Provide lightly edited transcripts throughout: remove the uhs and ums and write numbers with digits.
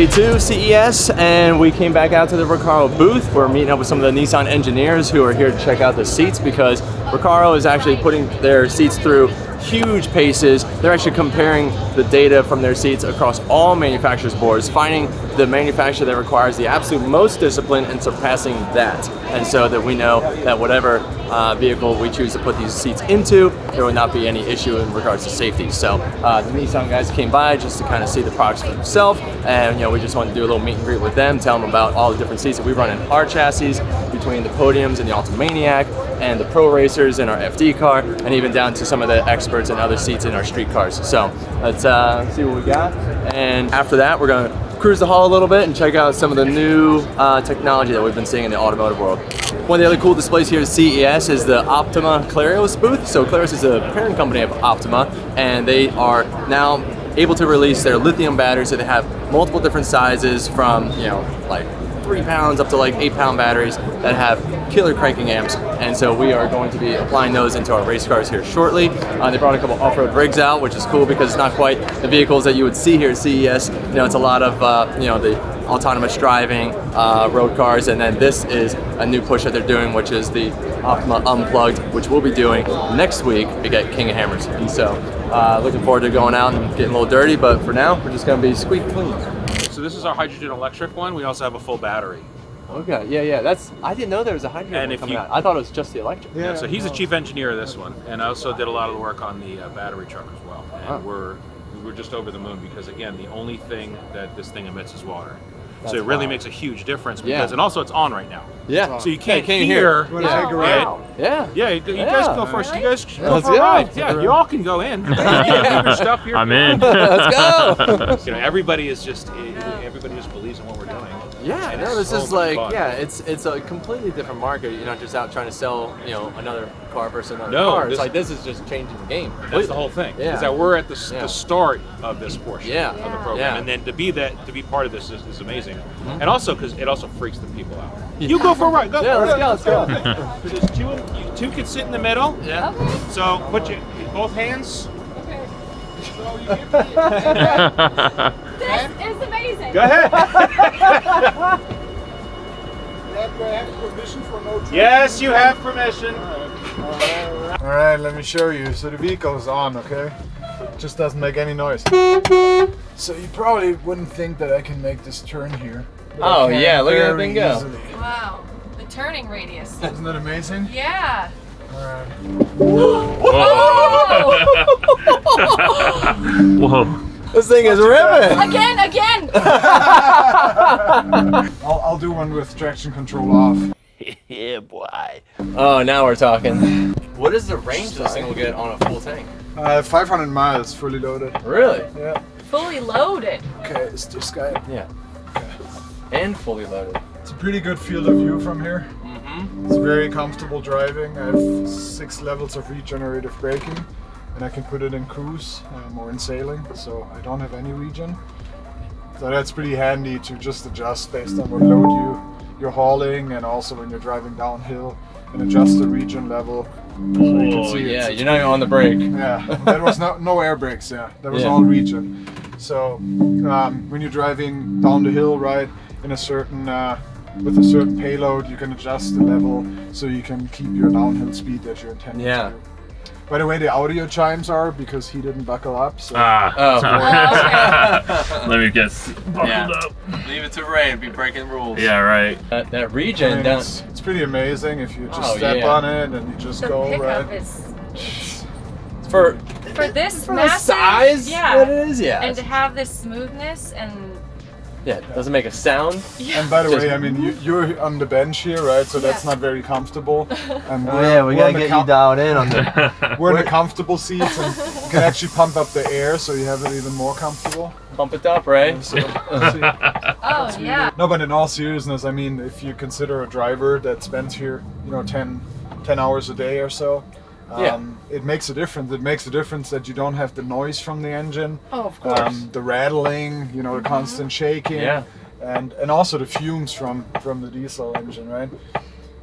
day 2 CES, and we came back out to the Recaro booth. We're meeting up with some of the Nissan engineers who are here to check out the seats, because Recaro is actually putting their seats through huge paces. They're actually comparing the data from their seats across all manufacturers' boards, finding the manufacturer that requires the absolute most discipline and surpassing that. And so that we know that whatever vehicle we choose to put these seats into, there will not be any issue in regards to safety. So the Nissan guys came by just to kind of see the products for themselves, and we just wanted to do a little meet and greet with them, tell them about all the different seats that we run in our chassis, between the Podiums and the Ultimaniac, and the Pro Racers in our FD car, and even down to some of the experts and other seats in our street cars. So let's see what we got. And after that, we're going to cruise the hall a little bit and check out some of the new technology that we've been seeing in the automotive world. One of the other cool displays here at CES is the Optima Clarios booth. So Clarios is a parent company of Optima, and they are now able to release their lithium batteries. So they have multiple different sizes from, like 3 pounds up to like 8-pound batteries that have killer cranking amps, and so we are going to be applying those into our race cars here shortly. They brought a couple off-road rigs out, which is cool because it's not quite the vehicles that you would see here at CES. It's a lot of the autonomous driving road cars, and then this is a new push that they're doing, which is the Optima Unplugged, which we'll be doing next week to get King of Hammers. And so looking forward to going out and getting a little dirty, but for now we're just going to be squeaky clean. So this is our hydrogen electric one. We also have a full battery. Okay, yeah. I didn't know there was a hydrogen one coming out. I thought it was just the electric. Yeah. So he's the chief engineer of this one, and I also did a lot of the work on the battery truck as well. And we're just over the moon because, again, the only thing that this thing emits is water. So it really makes a huge difference because, and also it's on right now. Yeah. So you can't hear. You want to take a ride? Yeah. You guys go first. Really? You guys go for a ride. Yeah, you all can go in. You can leave your stuff here. I'm in. Let's go. Everybody just believes in what we're doing. Yeah, and no, this so is much like, fun. it's a completely different market. You're not just out trying to sell, another car versus another No, car. It's like this is just changing the game. That's the whole thing. Yeah. Is that we're at the start of this portion of the program, Yeah. and then to be part of this is amazing. And also because it also freaks the people out. You go for a ride. Go. Yeah, let's go. There's you two can sit in the middle. Yeah. Okay. So put both hands. Okay. So you get This is amazing. Go ahead. Do I have permission for no trip? Yes, you have permission. Alright, let me show you. So the vehicle is on, okay? It just doesn't make any noise. So you probably wouldn't think that I can make this turn here. Oh yeah, look at that thing go. Easily. Wow. The turning radius. Isn't that amazing? Yeah. Alright. Whoa. This thing is ripping. Again. I'll do one with traction control off. Yeah, boy. Oh, now we're talking. What is the range this thing will get on a full tank? 500 miles fully loaded. Really? Yeah. Fully loaded. Okay, it's this guy. Yeah. And fully loaded. It's a pretty good field of view from here. It's very comfortable driving. I have 6 levels of regenerative braking, and I can put it in cruise or in sailing, so I don't have any regen. So that's pretty handy to just adjust based on what load you're hauling, and also when you're driving downhill, and adjust the regen level. So you can see yeah, you're not even on the brake. Yeah, that was no air brakes. Yeah, that was all regen. So when you're driving down the hill, right, in a certain with a certain payload, you can adjust the level so you can keep your downhill speed that you're intending to do. By the way, the audio chimes are because he didn't buckle up. So. Okay. Let me guess. Buckled up. Leave it to Ray to be breaking rules. Yeah, right. That regen down. It's pretty amazing if you just step on it and you just go right. The pickup is For this for massive, the size, yeah, it is, yeah. and to have this smoothness and it doesn't make a sound. And by the way, I mean you're on the bench here, right? So that's not very comfortable. And we gotta get you dialed in on the. We're in the comfortable seats, and you can actually pump up the air, so you have it even more comfortable. Pump it up, Ray. So, oh yeah. No, but in all seriousness, I mean, if you consider a driver that spends here, 10 hours a day or so, it makes a difference. It makes a difference that you don't have the noise from the engine. Oh, of course. The rattling, the constant shaking. Yeah. And also the fumes from the diesel engine, right?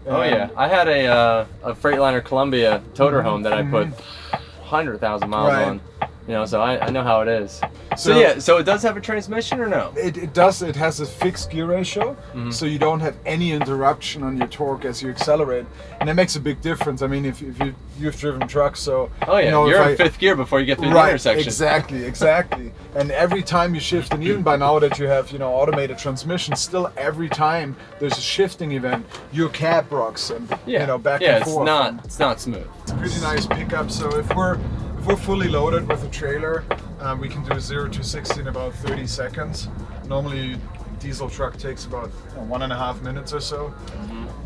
Oh yeah, I had a Freightliner Columbia toter home that I put 100,000 miles on. You know, so I know how it is. So So- yeah, so it does have a transmission or no? It does. It has a fixed gear ratio, so you don't have any interruption on your torque as you accelerate, and that makes a big difference. I mean, if you've driven trucks, so Oh yeah, you know, you're if in fifth gear before you get through the right, intersection. exactly. And every time you shift, and even by now that you have automated transmission, still every time there's a shifting event, your cab rocks and Yeah, back yeah, and forth. it's not smooth. It's a pretty nice pickup. So if we're fully loaded with a trailer, we can do 0 to 60 in about 30 seconds. Normally, a diesel truck takes about 1.5 minutes or so.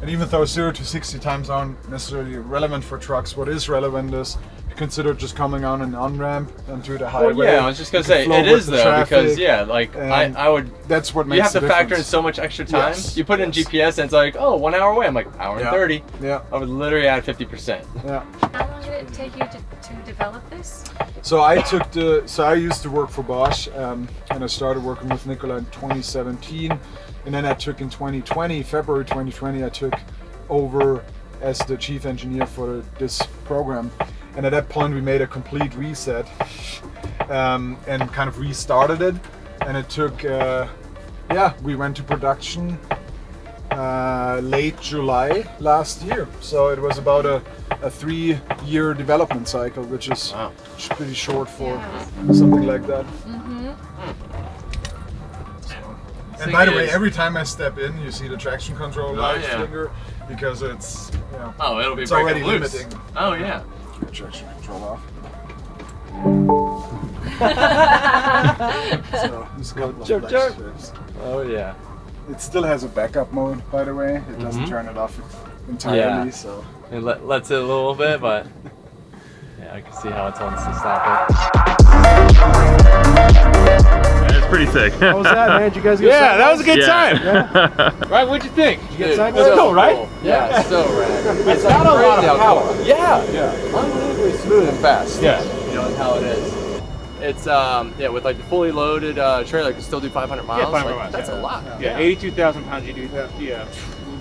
And even though 0 to 60 times aren't necessarily relevant for trucks, what is relevant is consider just coming on an on-ramp onto the highway. Well, yeah, I was just gonna You can say flow it with is the though traffic, because like and I would. That's what makes You have to the factor in difference. so much extra time. Yes, You put in yes. GPS and it's like, oh, 1 hour away. I'm like, hour and Yeah. 30. Yeah, I would literally add 50%. yeah. How long did it take you to develop this? So I used to work for Bosch, and I started working with Nicola in 2017, and then I took in 2020, February 2020, I took over as the chief engineer for this program. And at that point, we made a complete reset and kind of restarted it. And it took, we went to production late July last year. So it was about a 3-year development cycle, which is pretty short for something like that. And by the way, every time I step in, you see the traction control light finger, because it's Oh, it'll be it's already breaking loose. limiting. Oh yeah. Traction control off. So just go with Chirp, flex chirp. shifts. Oh yeah. It still has a backup mode, by the way. It doesn't turn it off entirely. Yeah. So It lets it a little bit, but yeah, I can see how it's wants to stop it. It's pretty sick. how was that, man? Did you guys get Yeah, that was a good Yeah. time. Right, what'd you think? Dude, That's cool, right? Yeah, so rad. It's got a lot of power. Yeah. Unbelievably smooth and fast. Yeah. You know, and how it is. It's with like the fully loaded trailer, it can still do 500 miles. 500 Like, miles, that's yeah. a lot. Yeah, 82,000 pounds you do. Yeah,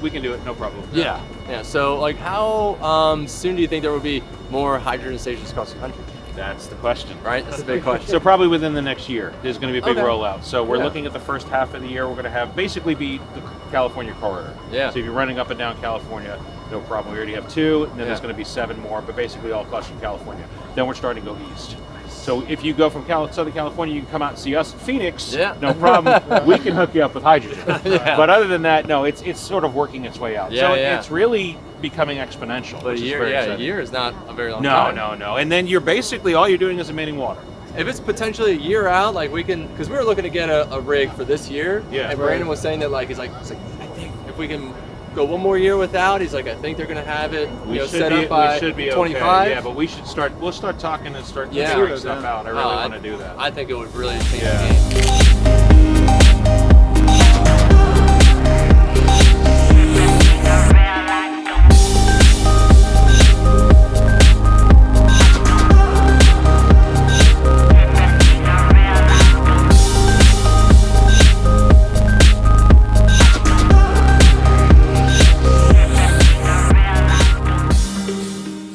we can do it, no problem. Yeah. So like, how soon do you think there will be more hydrogen stations across the country? That's the question. Right. That's a big question. So probably within the next year, there's going to be a big Okay. rollout. So we're Yeah. looking at the first half of the year. We're going to have basically be the California corridor. Yeah. So if you're running up and down California, no problem. We already have 2, and then there's Yeah. going to be 7 more, but basically all clustered in California. Then we're starting to go east. So if you go from Southern California, you can come out and see us in Phoenix. Yeah. No problem. We can hook you up with hydrogen. Yeah. But other than that, no, it's sort of working its way out. Yeah, so yeah. it's really becoming exponential. But a which is year, very a exciting. year is not a very long No, time. no. And then you're basically, all you're doing is emitting water. If it's potentially a year out, like we can, because we were looking to get a rig for this year. Yeah. And Brandon was saying that he's like, I think if we can go one more year without, he's like, I think they're gonna have it set up by 25. Okay. Yeah, but we'll start talking and start Yeah. figuring stuff out. I really Oh, want to do that. I think it would really change Yeah. the game.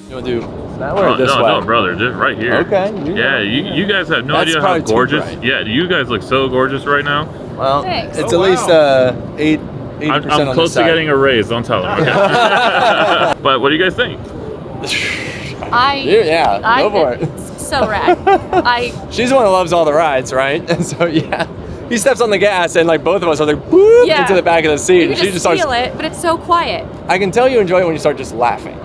You wanna do that way or this way? No, brother, just right here. Okay. Yeah, you guys have no That's idea how probably too gorgeous. bright. Yeah, you guys look so gorgeous right now. Well, Thanks. it's Oh, at least wow. 80% I'm on close this to side. getting a raise. Don't tell them. Okay? But what do you guys think? Yeah, go for it. It's so rad. She's the one that loves all the rides, right? And so yeah, he steps on the gas and like both of us are like boop Yeah. into the back of the seat, You and can she just just starts. feel it, but it's so quiet. I can tell you enjoy it when you start just laughing.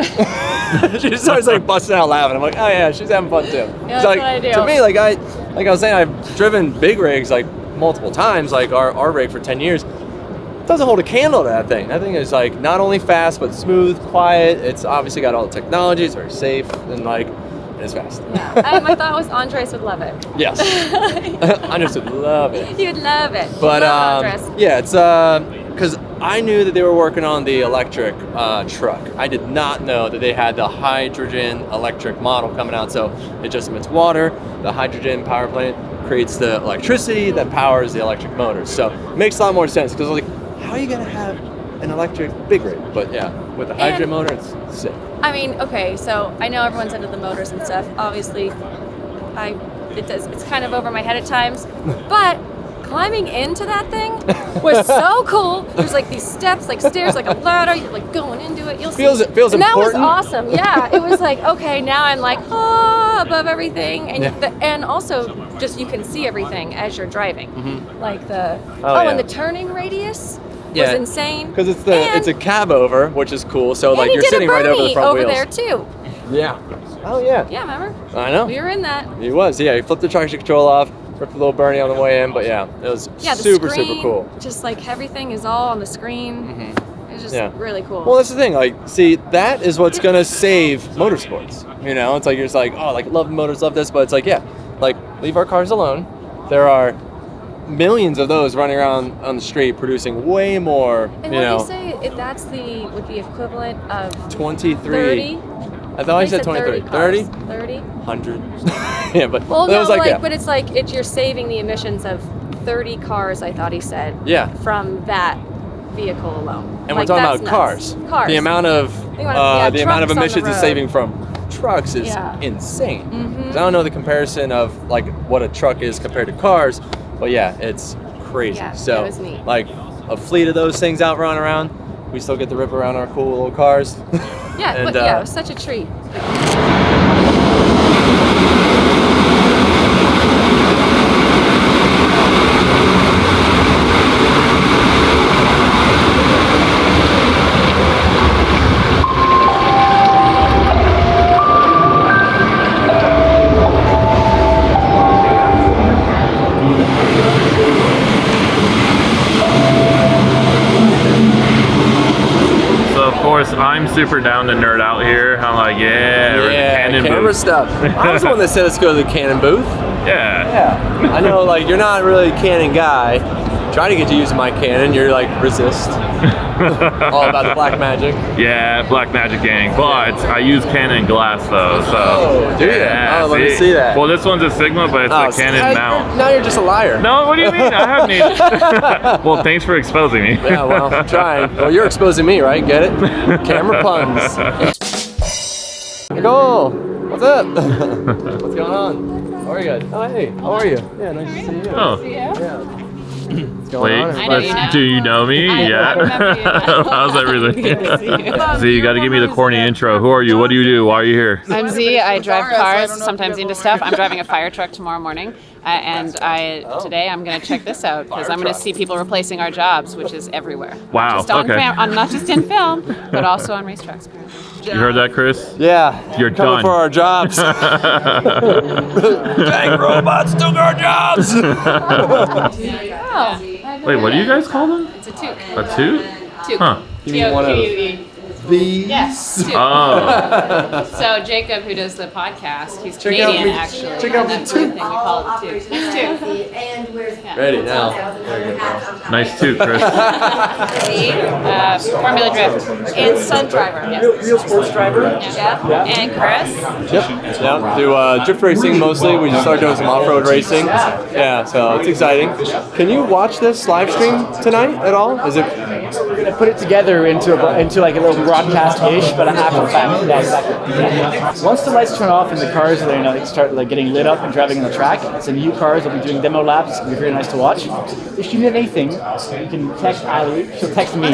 She just starts like busting out laughing. I'm like, oh yeah, she's having fun too. that's So, like, what I do. To me, like I was saying, I've driven big rigs like multiple times, like our rig for 10 years. Doesn't hold a candle to that thing. That thing is like not only fast but smooth, quiet. It's obviously got all the technology. It's very safe and like it's fast. Yeah. My thought was Andres would love it. Yes, Andres would love it. You'd love it. But love Andres. yeah, it's because I knew that they were working on the electric truck. I did not know that they had the hydrogen electric model coming out. So it just emits water. The hydrogen power plant creates the electricity that powers the electric motors. So it makes a lot more sense because like, how are you gonna have an electric big rig? But yeah, with the hydrogen And- motor, it's sick. I mean, okay, so I know everyone's into the motors and stuff. Obviously, I It's kind of over my head at times, but climbing into that thing was so cool. There's like these steps, like stairs, like a ladder. You're like going into it. You'll see. It feels and important. That was awesome. Yeah, it was like, okay, now I'm like above everything, and and also just you can see everything as you're driving. Like the and the turning radius was insane. Because it's a cab over, which is cool. So like you're sitting right over the front wheels. Over there too. Yeah. Oh yeah. Yeah, remember? I know. We were in that. He was. Yeah. He flipped the traction control off. Ripped a little Bernie on the way in, but yeah, it was super cool. Just like everything is all on the screen. It's just really cool. Well, that's the thing. Like, see, that is what's gonna save motorsports. You know, it's like you're just like, oh, like love motors, love this, but it's like, like leave our cars alone. There are millions of those running around on the street producing way more. And you know, what do you say? If that's the equivalent of 23. 30. I thought I said 23. 30? 30? 100. Yeah, but well, that was like, but it's like you're saving the emissions of 30 cars. I thought he said. Yeah. From that vehicle alone. And we're talking about cars. The amount of emissions it's saving from trucks is insane. 'Cause I don't know the comparison of like what a truck is compared to cars, but yeah, it's crazy. Yeah, so it was neat. like a fleet of those things out running around, we still get to rip around our cool little cars. Yeah, and, it was such a treat. I'm super down to nerd out here. I'm like, Canon camera booth. stuff. I was the one that said let's go to the Canon booth. Yeah. I know, like, you're not really a Canon guy. Trying to get you using my Canon, you're like, resist. All about the black magic. Yeah, black magic gang. But I use Canon glass though, so. Oh, do you? Yeah, let me see that. Well, this one's a Sigma, but it's a Canon mount. Now you're just a liar. No, what do you mean? I haven't even. Well, thanks for exposing me. Yeah, well, I'm trying. Well, you're exposing me, right? Get it? Camera puns. Nicole, what's up? What's going on? How are you guys? Oh, hey, how are you? Yeah, nice to see you. Oh. Yeah. Wait, do you know me? How's everything? Z, you got to give me the corny intro. Who are you? What do you do? Why are you here? I'm Z. I drive cars, sometimes into stuff. I'm driving a fire truck tomorrow morning, and today I'm going to check this out because I'm going to see people replacing our jobs, which is everywhere. Wow. Just on not just in film, but also on racetracks. You heard that, Chris? Yeah. You're coming done for our jobs. Dang robots took our jobs. Wait, what do you guys call them? It's a toque. A toque? Toque. Huh. T-O-Q-U-E. These? Yes. Toque. Oh. So Jacob, who does the podcast, he's Canadian actually. Check out that the blue toque. thing we call it the toque. It's toque. And where's Ready now. Nice toque, Chris. Formula Drift. And Sun Driver. Real sports driver. Yeah. And Chris. Yep. Yeah. Do drift racing mostly. We just started doing some off-road racing. Yeah. So it's exciting. Can you watch this live stream tonight at all? Is it? We're gonna put it together into like a little broadcast-ish, but a half of fact. Yeah, exactly. Yeah. Once the lights turn off and the cars they start like getting lit up and driving on the track, it's a new cars. They'll be doing demo laps. It'll be very nice to watch. If you need anything, you can text Ali. She'll text me.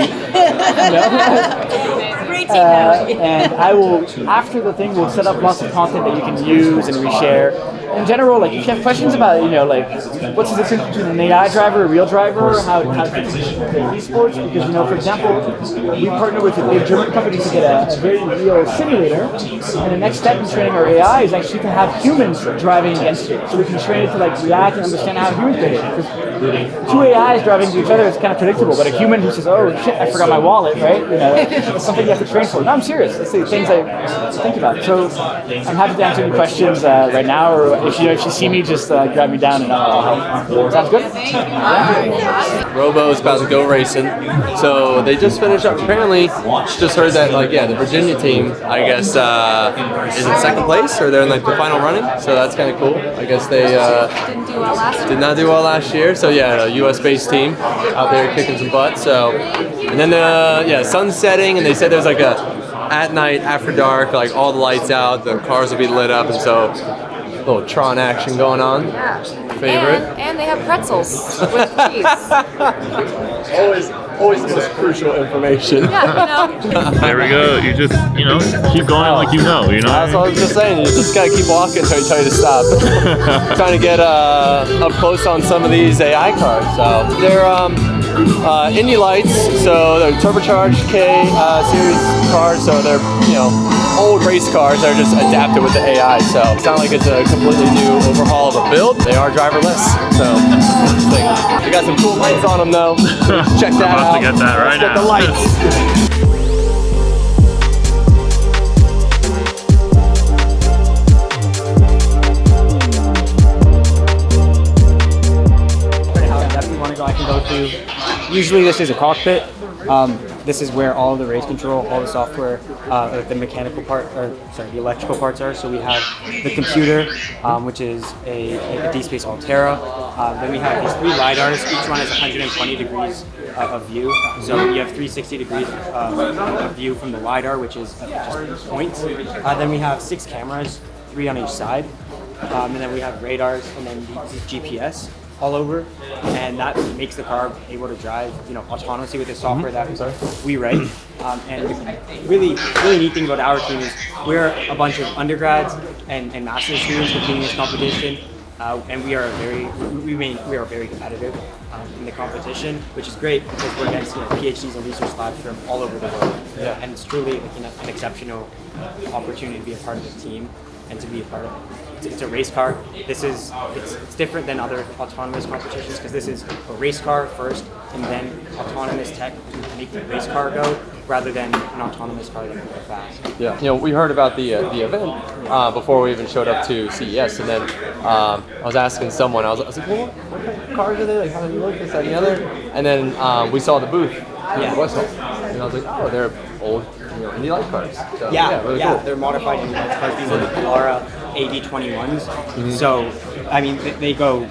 And I will, after the thing, we'll set up lots of content that you can use and reshare. In general, like if you have questions about, like what's the difference between an AI driver, a real driver, or how to play esports, because for example, we partner with a big German company to get a very real simulator, and the next step in training our AI is actually to have humans driving against it, so we can train it to like react and understand how humans behave. Because two AIs driving to each other is kind of predictable, but a human who says, "Oh shit, I forgot my wallet," right? It's something you have to train for. No, I'm serious. That's the things I think about. So I'm happy to answer any questions right now, or if you see me, just grab me down and I'll help. Sounds good? Robo is about to go racing. So they just finished up. Apparently, just heard that the Virginia team, I guess, is in second place, or they're in the final running. So that's kind of cool. I guess they did not do well last year. So yeah, a U.S.-based team out there kicking some butt. So, and then sun's setting, and they said there's like a at night after dark, like all the lights out, the cars will be lit up, and so Little Tron action going on. Yeah. Favorite. And they have pretzels with cheese. Always the most crucial information. Yeah, There we go. You just, keep going like you know. That's what I was just saying. You just gotta keep walking until you tell you to stop. Trying to get up close on some of these AI cars. So they're Indy lights, so they're turbocharged K series cars. So they're old race cars that are just adapted with the AI. So it's not like it's a completely new overhaul of a build. They are driverless. So interesting. They got some cool lights on them though. Check that out. To get that right Let's get now. the lights. How in-depth you want to go, I can go to. Usually this is a cockpit. This is where all the race control, all the software, the mechanical part, the electrical parts are. So we have the computer, which is a D-Space Altera. Then we have these 3 LiDARs. Each one has 120 degrees of view. So you have 360 degrees of view from the LiDAR, which is just points. Then we have 6 cameras, 3 on each side. And then we have radars and then the GPS all over, and that makes the car able to drive, autonomously with the software that we write. And the really neat thing about our team is we're a bunch of undergrads and master's students competing in this competition, and we are very competitive in the competition, which is great because we're against PhDs and research labs from all over the world. Yeah. And it's truly an exceptional opportunity to be a part of this team and to be a part of it. It's a race car. It's different than other autonomous competitions because this is a race car first and then autonomous tech to make the race car go rather than an autonomous car that can go fast. Yeah, we heard about the event before we even showed up to CES, and then I was asking someone, I was like, well, what kind of cars are they? Like, how do they look? This, that, and the other. And then we saw the booth at West Hall, and I was like, oh, they're old, Indy light cars. So, really cool. They're modified Indy light cars. These are the Polara AD21s. So, I mean, they got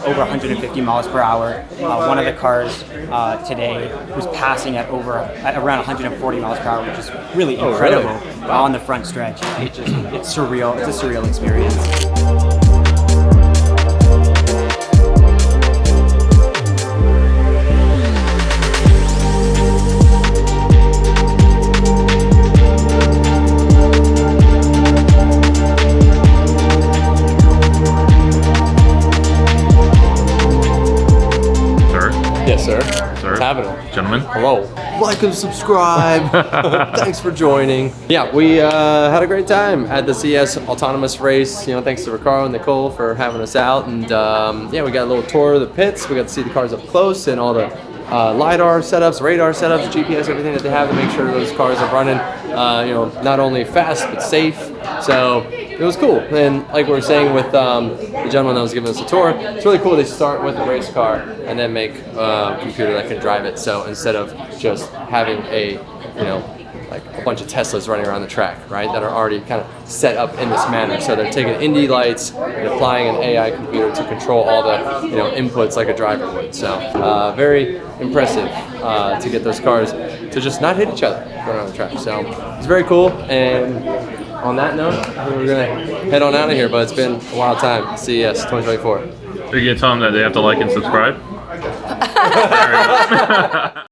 over 150 miles per hour. One of the cars today was passing at around 140 miles per hour, which is really incredible on the front stretch. It's surreal. It's a surreal experience. Yes, sir. What's happening? Gentlemen. Hello. Like and subscribe. Thanks for joining. Yeah, we had a great time at the CES Autonomous Race. Thanks to Recaro and Nicole for having us out. And we got a little tour of the pits. We got to see the cars up close and all the LiDAR setups, radar setups, GPS, everything that they have to make sure those cars are running, not only fast but safe. So it was cool. And like we were saying with the gentleman that was giving us a tour, it's really cool. They start with a race car and then make a computer that can drive it. So instead of just having a bunch of Teslas running around the track, right, that are already kind of set up in this manner. So they're taking Indy lights and applying an AI computer to control all the inputs like a driver would. So very impressive to get those cars to just not hit each other going around the track. So it's very cool. And on that note, I think we're gonna head on out of here. But it's been a wild time. CES 2024. Are you gonna tell them that they have to like and subscribe?